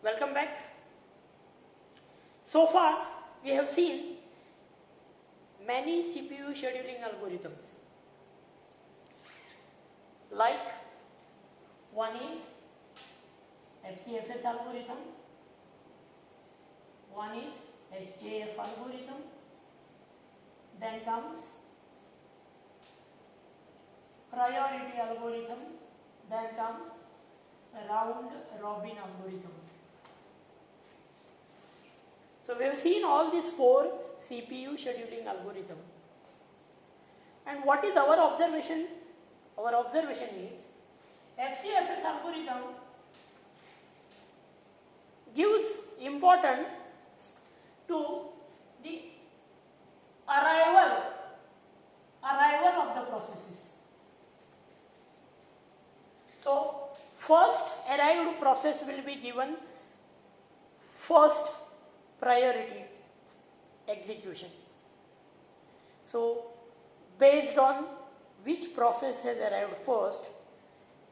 Welcome back. So far we have seen many CPU scheduling algorithms. Like one is FCFS algorithm, one is SJF algorithm, then comes priority algorithm, then comes round robin algorithm. So we have seen all these four CPU scheduling algorithm. And what is our observation? Our observation is FCFS algorithm gives importance to the arrival of the processes. So first arrived process will be given first priority execution. So based on which process has arrived first,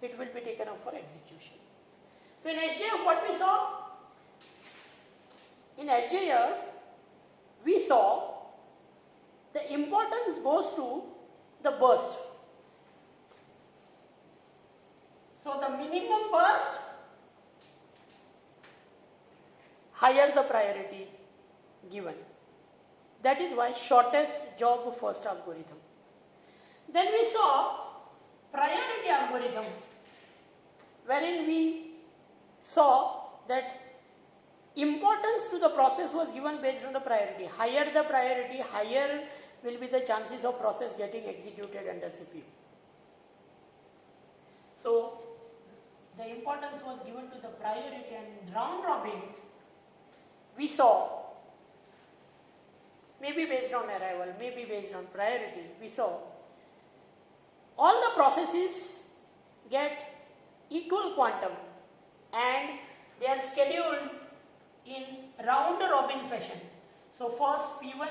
it will be taken up for execution. So in SJF what we saw? In SJF we saw the importance goes to the burst. So the minimum burst, higher the priority given. That is why shortest job first algorithm. Then we saw priority algorithm, wherein we saw that importance to the process was given based on the priority. Higher the priority, higher will be the chances of process getting executed under CPU. So the importance was given to the priority, and round robin we saw maybe based on arrival, maybe based on priority, we saw all the processes get equal quantum and they are scheduled in round robin fashion. So first P1,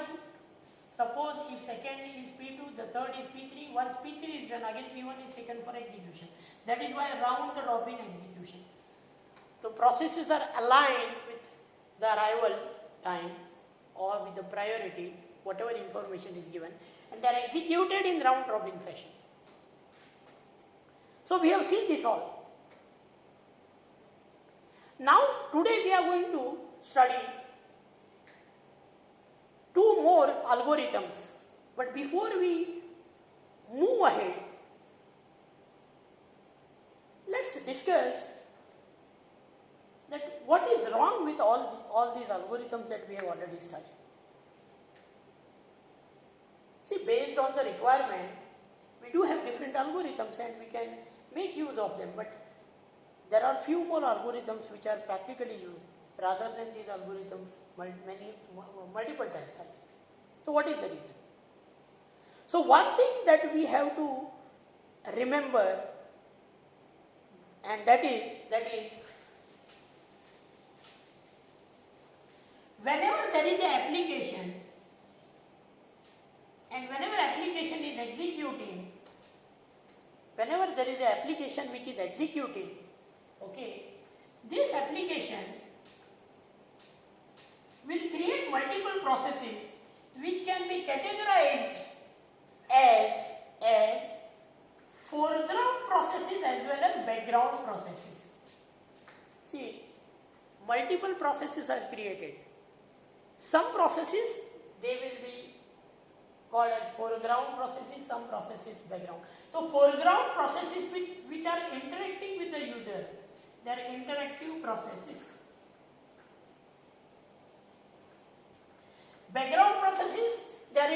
suppose if second is P2, the third is P3, once P3 is done, again P1 is taken for execution. That is why round robin execution. So processes are aligned with the arrival time or with the priority, whatever information is given, and they are executed in round robin fashion. So we have seen this all. Now today we are going to study two more algorithms, but before we move ahead, let's discuss that what is wrong with all these algorithms that we have already studied. See, based on the requirement, we do have different algorithms and we can make use of them, but there are few more algorithms which are practically used rather than these algorithms multiple times. So what is the reason? So one thing that we have to remember, and that is whenever there is an application and whenever application is executing, whenever there is an application which is executing, okay, this application will create multiple processes which can be categorized as foreground processes as well as background processes. See, multiple processes are created. Some processes they will be called as foreground processes, some processes background. So foreground processes which are interacting with the user, they are interactive processes. Background processes, they are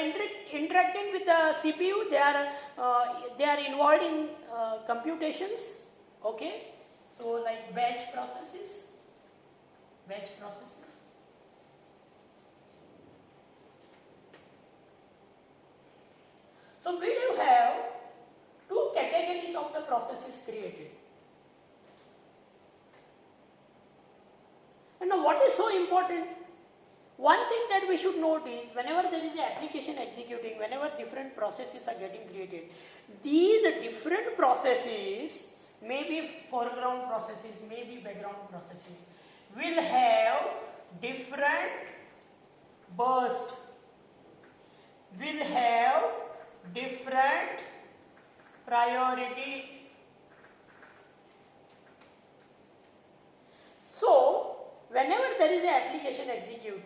interacting with the CPU, they are involved in computations, okay. So like batch processes. So we do have two categories of the processes created. And now what is so important? One thing that we should note is whenever there is an application executing, whenever different processes are getting created, these different processes may be foreground processes, may be background processes. will have different burst, will have different priority. So, whenever there is an application executing,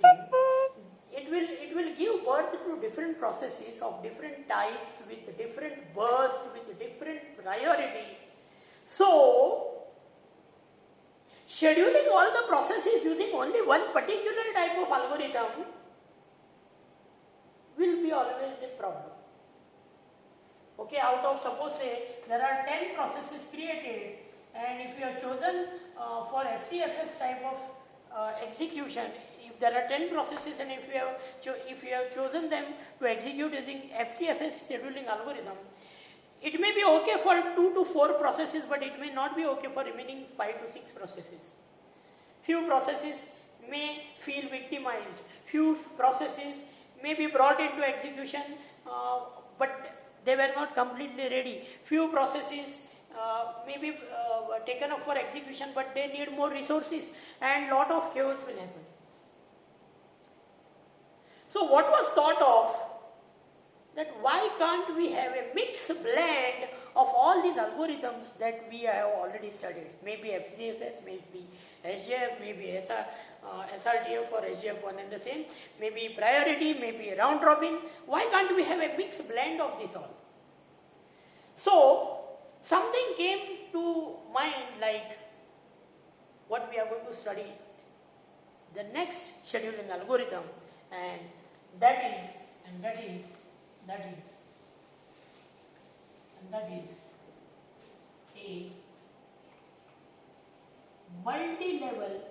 it will give birth to different processes of different types with different burst, with different priority. So, scheduling all the processes using only one particular type of algorithm will be always a problem. Okay, out of suppose say there are 10 processes created, and if you have chosen for FCFS type of execution, if there are 10 processes and if you have chosen them to execute using FCFS scheduling algorithm, it may be okay for 2 to 4 processes, but it may not be okay for remaining 5 to 6 processes. Few processes may feel victimized, few processes may be brought into execution, but they were not completely ready. Few processes may be taken up for execution, but they need more resources, and lot of chaos will happen. So what was thought of, that why can't we have a mixed blend of all these algorithms that we have already studied? Maybe FCFS, maybe SJF, maybe SRTF or SJF one and the same, maybe priority, maybe round robin. Why can't we have a mixed blend of this all? So something came to mind, like what we are going to study, the next scheduling algorithm, and that is a multi-level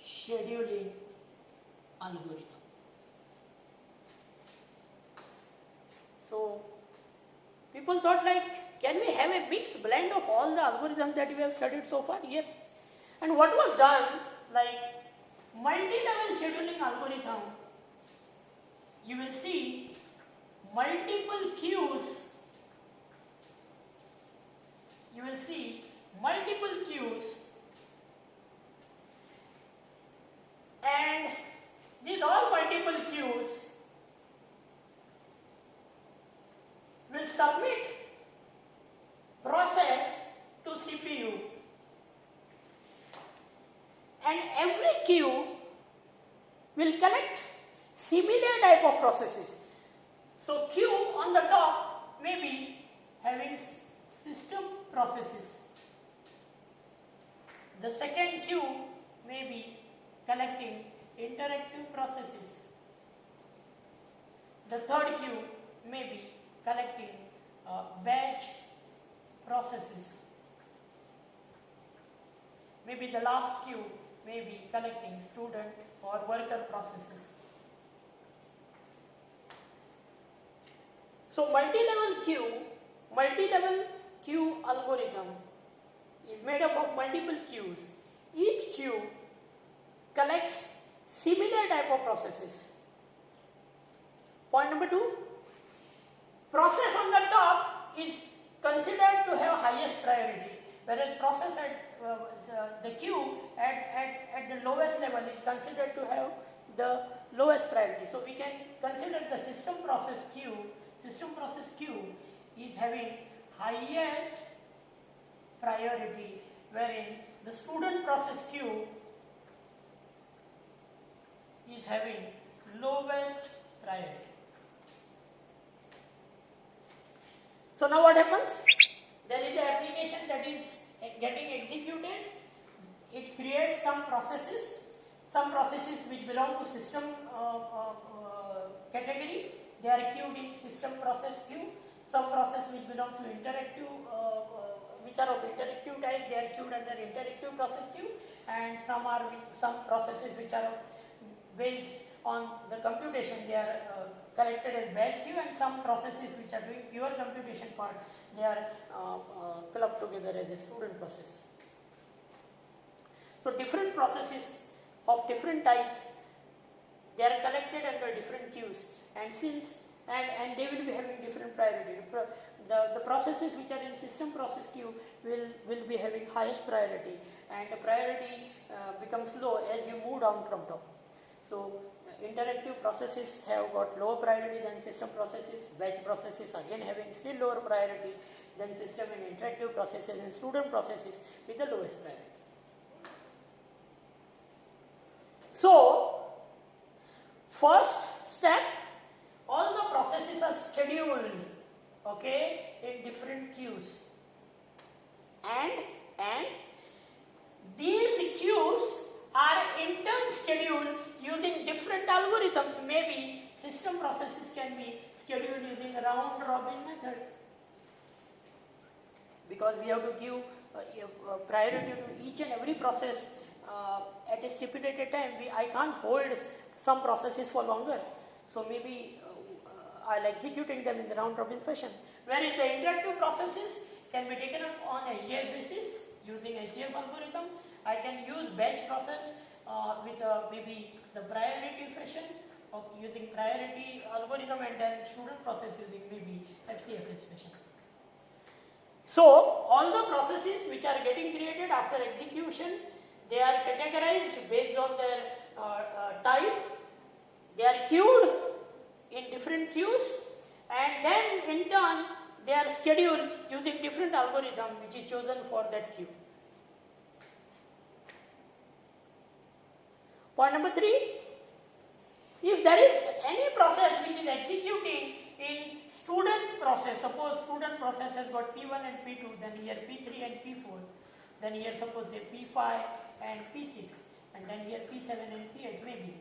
scheduling algorithm. So people thought, like, can we have a mixed blend of all the algorithms that we have studied so far? Yes. And what was done, like multi-level scheduling algorithm, you will see multiple queues, and these all multiple queues will submit process to CPU, and every queue will collect similar type of processes. So queue on the top may be having system processes. The second queue may be collecting interactive processes. The third queue may be collecting batch processes. Maybe the last queue may be collecting student or worker processes. So multi-level queue algorithm is made up of multiple queues. Each queue collects similar type of processes. Point number 2, process on the top is considered to have highest priority, whereas process at the queue at the lowest level is considered to have the lowest priority. So we can consider the system process queue is having highest priority, wherein the student process queue is having lowest priority. So now what happens? There is an application that is getting executed. It creates some processes which belong to system category. They are queued in system process queue. Some process which belong to interactive, which are of interactive type, they are queued under interactive process queue, and some processes which are based on the computation, they are collected as batch queue, and some processes which are doing pure computation part, they are clubbed together as a student process. So different processes of different types, they are collected under different queues, and they will be having different priority. The processes which are in system process queue will be having highest priority, and the priority becomes low as you move down from top. So interactive processes have got lower priority than system processes, batch processes again having still lower priority than system and interactive processes, and student processes with the lowest priority. So first step, all the processes are scheduled, okay, in different queues, and these queues are in turn scheduled using different algorithms. Maybe system processes can be scheduled using a round robin method, because we have to give priority to each and every process at a stipulated time. I can't hold some processes for longer, so maybe I'll executing them in the round robin fashion, wherein the interactive processes can be taken up on SGF basis using SGF algorithm. I can use batch process with maybe the priority fashion of using priority algorithm, and then student process using maybe FCFS fashion. So all the processes which are getting created after execution, they are categorized based on their type. They are queued in different queues, and then in turn they are scheduled using different algorithm which is chosen for that queue. Point number 3, if there is any process which is executing in student process, suppose student process has got P1 and P2, then here P3 and P4, then here suppose say P5 and P6, and then here P7 and P8 maybe.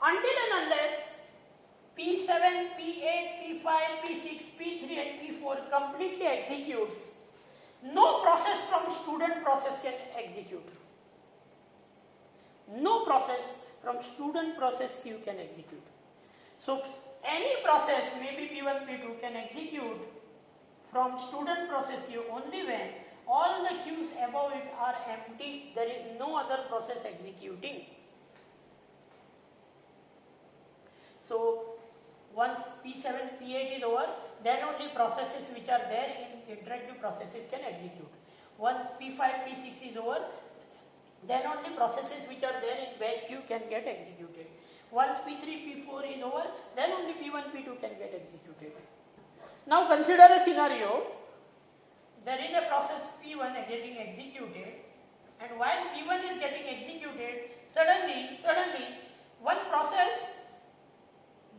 Until and unless P7, P8, P5, P6, P3 and P4 completely executes, no process from student process can execute. No process from student process queue can execute. So any process, maybe P1, P2 can execute from student process queue only when all the queues above it are empty, there is no other process executing. So once P7, P8 is over, then only processes which are there in interactive processes can execute. Once P5, P6 is over, then only processes which are there in batch queue can get executed. Once P3, P4 is over, then only P1, P2 can get executed. Now consider a scenario. There is a process P1 getting executed, and while P1 is getting executed, suddenly one process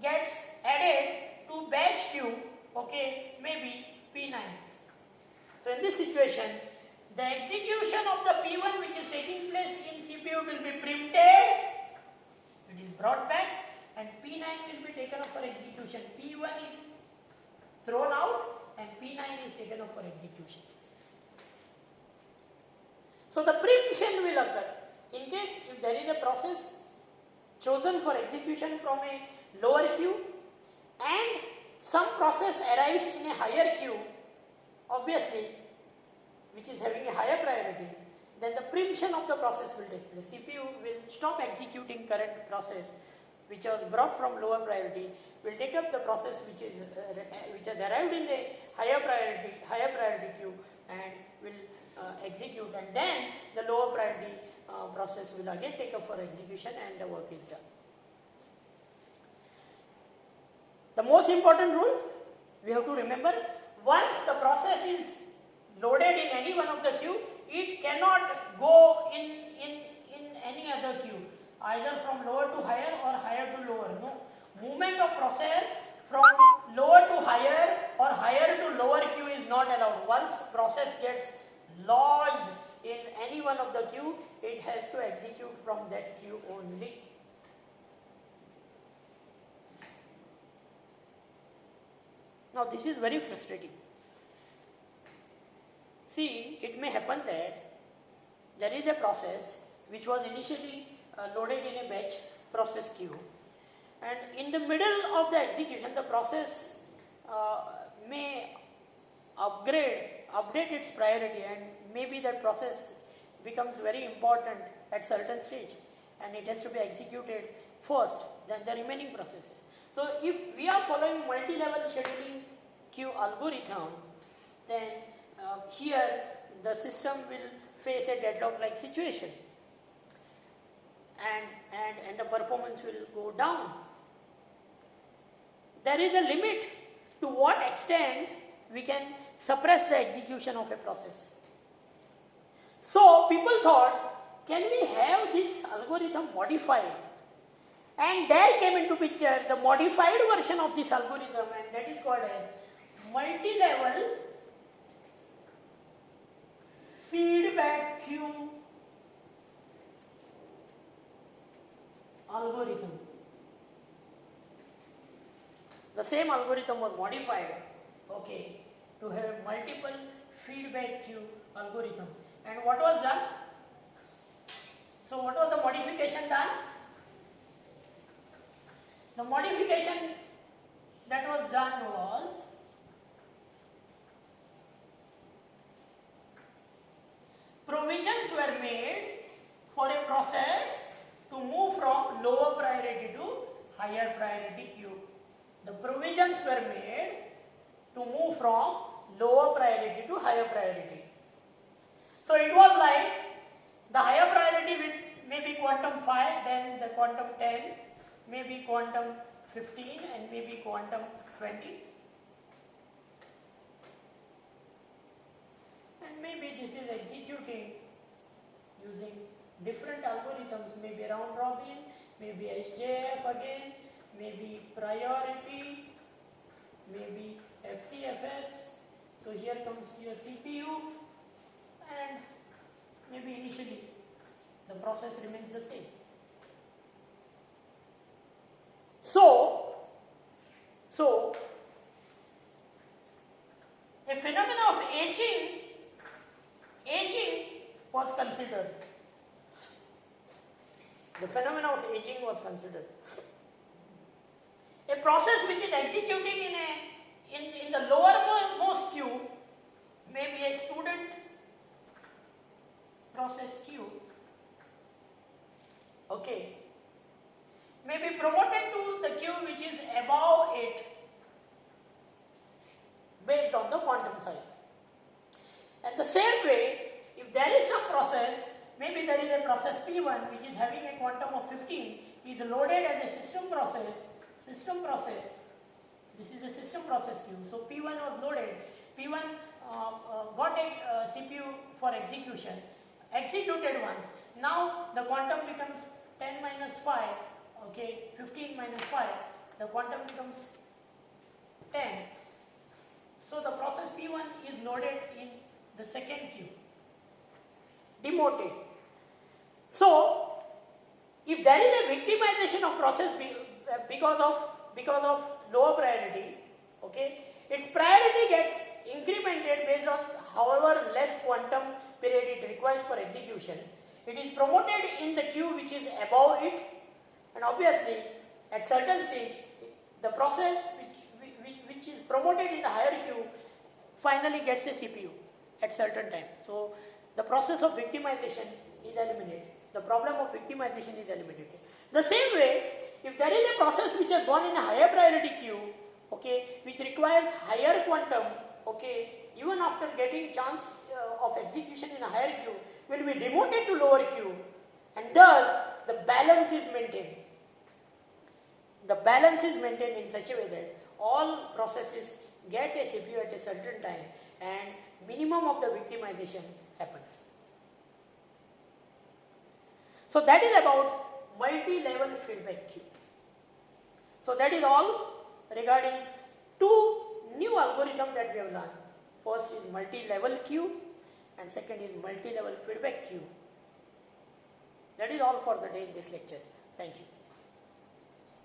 gets added to batch queue, okay, maybe P9. So in this situation, the execution of the P1 which is taking place in CPU will be preempted, it is brought back, and P9 will be taken up for execution. P1 is thrown out and P9 is taken up for execution. So the preemption will occur in case if there is a process chosen for execution from a lower queue and some process arrives in a higher queue, obviously, which is having a higher priority, then the preemption of the process will take place. CPU will stop executing current process which was brought from lower priority, will take up the process which has arrived in the higher priority queue and will execute, and then the lower priority process will again take up for execution and the work is done. The most important rule we have to remember, once the process is loaded in any one of the queue, it cannot go in any other queue, either from lower to higher or higher to lower. No, movement of process from lower to higher or higher to lower queue is not allowed. Once process gets lodged in any one of the queue, it has to execute from that queue only. Now this is very frustrating. See, it may happen that there is a process which was initially loaded in a batch process queue, and in the middle of the execution the process may update its priority, and maybe that process becomes very important at certain stage and it has to be executed first than the remaining processes. So if we are following multi-level scheduling queue algorithm, then here the system will face a deadlock like situation, and the performance will go down. There is a limit to what extent we can suppress the execution of a process. So people thought, can we have this algorithm modified? And there came into picture the modified version of this algorithm, and that is called as multi-level feedback queue algorithm. The same algorithm was modified, okay, to have multiple feedback queue algorithm. And what was done? So what was the modification done? The modification that was done was provisions were made for a process to move from lower priority to higher priority queue. The provisions were made to move from lower priority to higher priority. So it was like the higher priority will maybe quantum 5, then the quantum 10, maybe quantum 15, and maybe quantum 20. And maybe this is executing using different algorithms, maybe round robin, maybe SJF again, maybe priority, maybe FCFS. So here comes your CPU, and maybe initially the process remains the same. So a phenomenon of aging was considered. The phenomenon of aging was considered. A process which is executing in the lowermost queue, maybe a student process queue, okay, may be promoted to the queue which is above it based on the quantum size. And the same way, if there is some process, maybe there is a process P1 which is having a quantum of 15, is loaded as a system process. This is a system process queue. So P1 was loaded. P1 got a CPU for execution, executed once. Now the quantum becomes 10 minus 5, okay, 15 minus 5, the quantum becomes 10. So the process P1 is loaded in the second queue, demoted. So if there is a victimization of process because of lower priority, okay, its priority gets incremented based on however less quantum period it requires for execution. It is promoted in the queue which is above it, and obviously at certain stage the process which is promoted in the higher queue finally gets a CPU at certain time. So the process of victimization is eliminated. The problem of victimization is eliminated. The same way, if there is a process which has gone in a higher priority queue, okay, which requires higher quantum, okay, even after getting chance of execution in a higher queue, will be demoted to lower queue, and thus the balance is maintained. The balance is maintained in such a way that all processes get a CPU at a certain time and minimum of the victimization happens. So that is about multi-level feedback queue. So that is all regarding two new algorithms that we have learned. First is multi-level queue and second is multi-level feedback queue. That is all for the day in this lecture. Thank you.